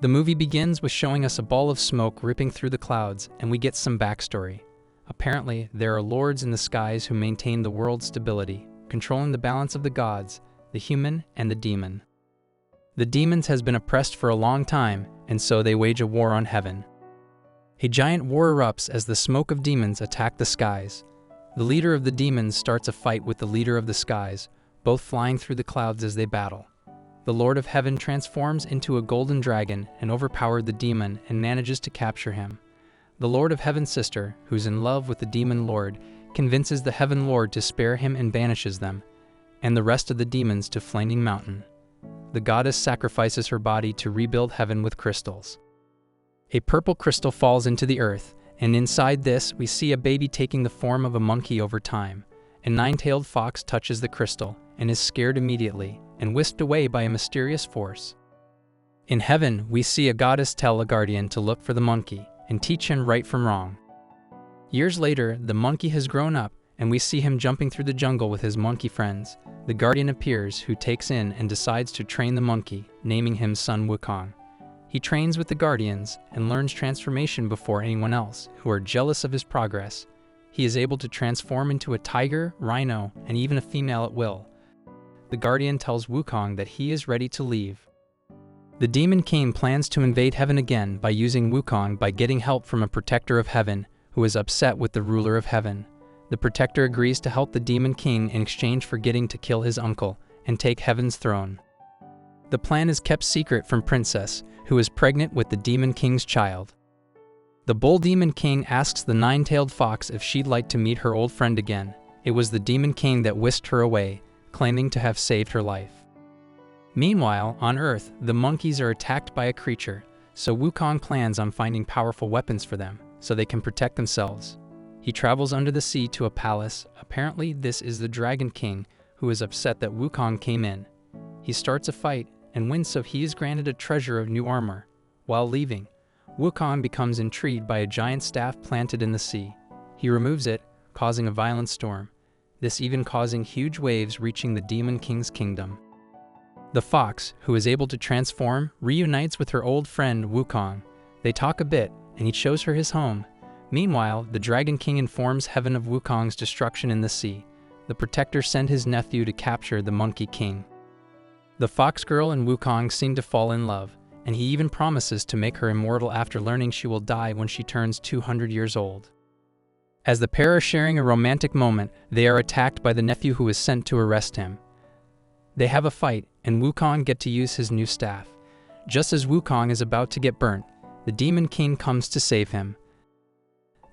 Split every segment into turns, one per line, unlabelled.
The movie begins with showing us a ball of smoke ripping through the clouds, and we get some backstory. Apparently, there are lords in the skies who maintain the world's stability, controlling the balance of the gods, the human, and the demon. The demons has been oppressed for a long time, and so they wage a war on heaven. A giant war erupts as the smoke of demons attack the skies. The leader of the demons starts a fight with the leader of the skies, both flying through the clouds as they battle. The Lord of Heaven transforms into a golden dragon and overpowered the demon and manages to capture him. The Lord of Heaven's sister, who's in love with the demon lord, convinces the Heaven Lord to spare him and banishes them, and the rest of the demons to Flaming Mountain. The goddess sacrifices her body to rebuild heaven with crystals. A purple crystal falls into the earth, and inside this we see a baby taking the form of a monkey over time. A nine-tailed fox touches the crystal and is scared immediately and whisked away by a mysterious force. In heaven, we see a goddess tell a guardian to look for the monkey and teach him right from wrong. Years later, the monkey has grown up, and we see him jumping through the jungle with his monkey friends. The guardian appears, who takes in and decides to train the monkey, naming him son Wukong. He trains with the guardians and learns transformation before anyone else, who are jealous of his progress. He is able to transform into a tiger, rhino, and even a female at will. The guardian tells Wukong that he is ready to leave. The Demon King plans to invade heaven again by using Wukong by getting help from a protector of heaven, who is upset with the ruler of heaven. The protector agrees to help the Demon King in exchange for getting to kill his uncle and take heaven's throne. The plan is kept secret from Princess, who is pregnant with the Demon King's child. The Bull Demon King asks the nine-tailed fox if she'd like to meet her old friend again. It was the Demon King that whisked her away, claiming to have saved her life. Meanwhile, on Earth, the monkeys are attacked by a creature, so Wukong plans on finding powerful weapons for them, so they can protect themselves. He travels under the sea to a palace. Apparently, this is the Dragon King, who is upset that Wukong came in. He starts a fight and wins, so he is granted a treasure of new armor. While leaving, Wukong becomes intrigued by a giant staff planted in the sea. He removes it, causing a violent storm, this even causing huge waves reaching the Demon King's kingdom. The fox, who is able to transform, reunites with her old friend Wukong. They talk a bit, and he shows her his home. Meanwhile, the Dragon King informs heaven of Wukong's destruction in the sea. The protector sent his nephew to capture the Monkey King. The fox girl and Wukong seem to fall in love, and he even promises to make her immortal after learning she will die when she turns 200 years old. As the pair are sharing a romantic moment, they are attacked by the nephew who is sent to arrest him. They have a fight, and Wukong gets to use his new staff. Just as Wukong is about to get burnt, the Demon King comes to save him.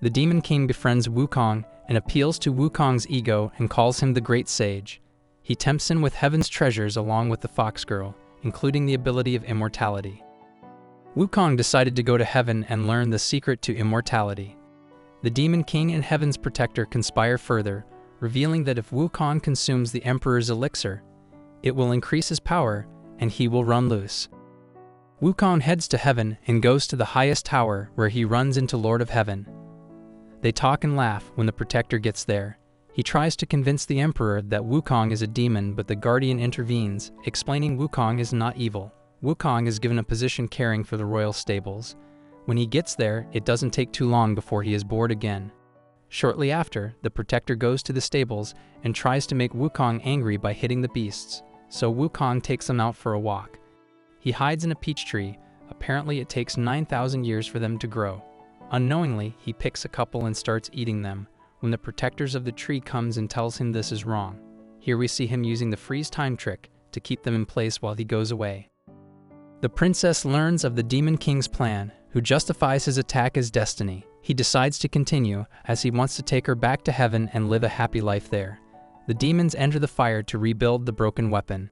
The Demon King befriends Wukong and appeals to Wukong's ego and calls him the Great Sage. He tempts him with heaven's treasures along with the fox girl, including the ability of immortality. Wukong decided to go to heaven and learn the secret to immortality. The Demon King and heaven's protector conspire further, revealing that if Wukong consumes the Emperor's elixir, it will increase his power, and he will run loose. Wukong heads to heaven and goes to the highest tower, where he runs into Lord of Heaven. They talk and laugh when the protector gets there. He tries to convince the Emperor that Wukong is a demon, but the Guardian intervenes, explaining Wukong is not evil. Wukong is given a position caring for the royal stables. When he gets there, it doesn't take too long before he is bored again. Shortly after, the protector goes to the stables and tries to make Wukong angry by hitting the beasts, so Wukong takes them out for a walk. He hides in a peach tree. Apparently it takes 9,000 years for them to grow. Unknowingly, he picks a couple and starts eating them, when the protectors of the tree comes and tells him this is wrong. Here we see him using the freeze time trick to keep them in place while he goes away. The princess learns of the Demon King's plan, who justifies his attack as destiny. He decides to continue, as he wants to take her back to heaven and live a happy life there. The demons enter the fire to rebuild the broken weapon.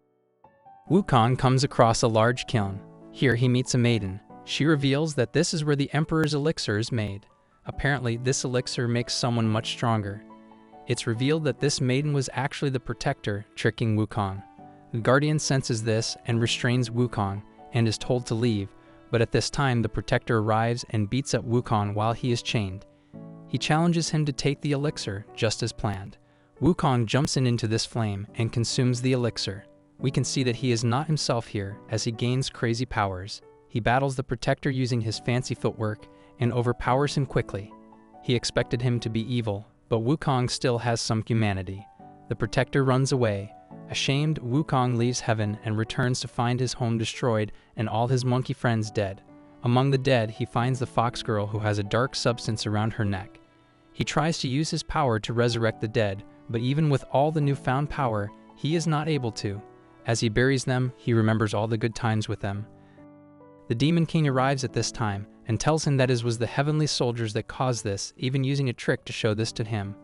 Wukong comes across a large kiln. Here he meets a maiden. She reveals that this is where the Emperor's elixir is made. Apparently, this elixir makes someone much stronger. It's revealed that this maiden was actually the protector, tricking Wukong. The Guardian senses this and restrains Wukong, and is told to leave, but at this time the protector arrives and beats up Wukong while he is chained. He challenges him to take the elixir, just as planned. Wukong jumps into this flame and consumes the elixir. We can see that he is not himself here, as he gains crazy powers. He battles the Protector using his fancy footwork and overpowers him quickly. He expected him to be evil, but Wukong still has some humanity. The Protector runs away. Ashamed, Wukong leaves heaven and returns to find his home destroyed and all his monkey friends dead. Among the dead, he finds the fox girl who has a dark substance around her neck. He tries to use his power to resurrect the dead, but even with all the newfound power, he is not able to. As he buries them, he remembers all the good times with them. The Demon King arrives at this time and tells him that it was the heavenly soldiers that caused this, even using a trick to show this to him.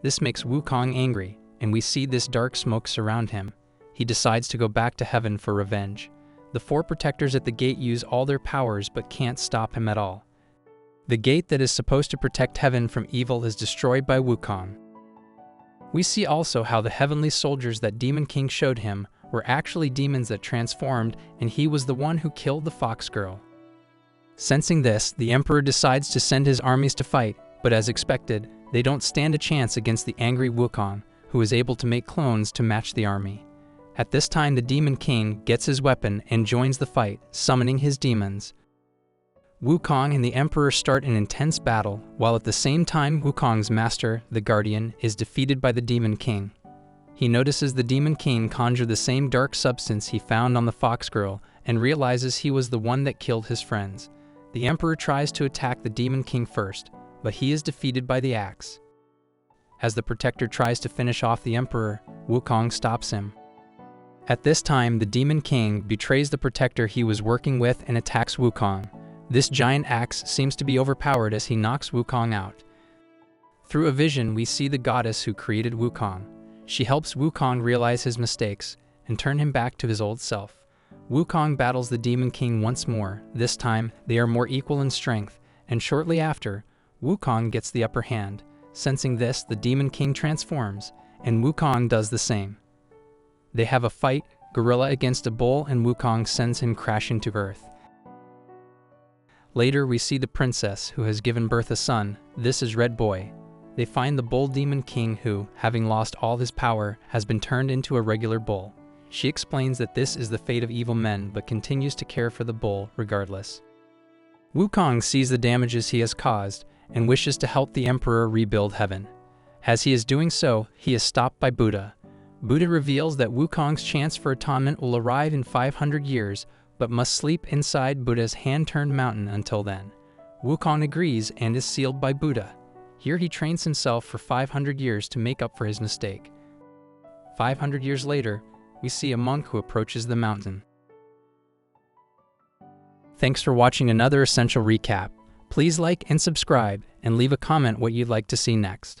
This makes Wukong angry, and we see this dark smoke surround him. He decides to go back to heaven for revenge. The 4 protectors at the gate use all their powers but can't stop him at all. The gate that is supposed to protect heaven from evil is destroyed by Wukong. We see also how the heavenly soldiers that Demon King showed him were actually demons that transformed, and he was the one who killed the fox girl. Sensing this, the Emperor decides to send his armies to fight, but as expected, they don't stand a chance against the angry Wukong, who is able to make clones to match the army. At this time, the Demon King gets his weapon and joins the fight, summoning his demons. Wukong and the Emperor start an intense battle, while at the same time Wukong's master, the Guardian, is defeated by the Demon King. He notices the Demon King conjure the same dark substance he found on the fox girl and realizes he was the one that killed his friends. The Emperor tries to attack the Demon King first, but he is defeated by the axe. As the Protector tries to finish off the Emperor, Wukong stops him. At this time, the Demon King betrays the Protector he was working with and attacks Wukong. This giant axe seems to be overpowered as he knocks Wukong out. Through a vision, we see the goddess who created Wukong. She helps Wukong realize his mistakes and turn him back to his old self. Wukong battles the Demon King once more. This time, they are more equal in strength, and shortly after, Wukong gets the upper hand. Sensing this, the Demon King transforms, and Wukong does the same. They have a fight, gorilla against a bull, and Wukong sends him crashing to earth. Later, we see the princess who has given birth a son. This is Red Boy. They find the bull Demon King who, having lost all his power, has been turned into a regular bull. She explains that this is the fate of evil men but continues to care for the bull regardless. Wukong sees the damages he has caused and wishes to help the Emperor rebuild heaven. As he is doing so, he is stopped by Buddha. Buddha reveals that Wukong's chance for atonement will arrive in 500 years, but must sleep inside Buddha's hand-turned mountain until then. Wukong agrees and is sealed by Buddha. Here he trains himself for 500 years to make up for his mistake. 500 years later, we see a monk who approaches the mountain. Thanks for watching another Essential Recap. Please like and subscribe, and leave a comment what you'd like to see next.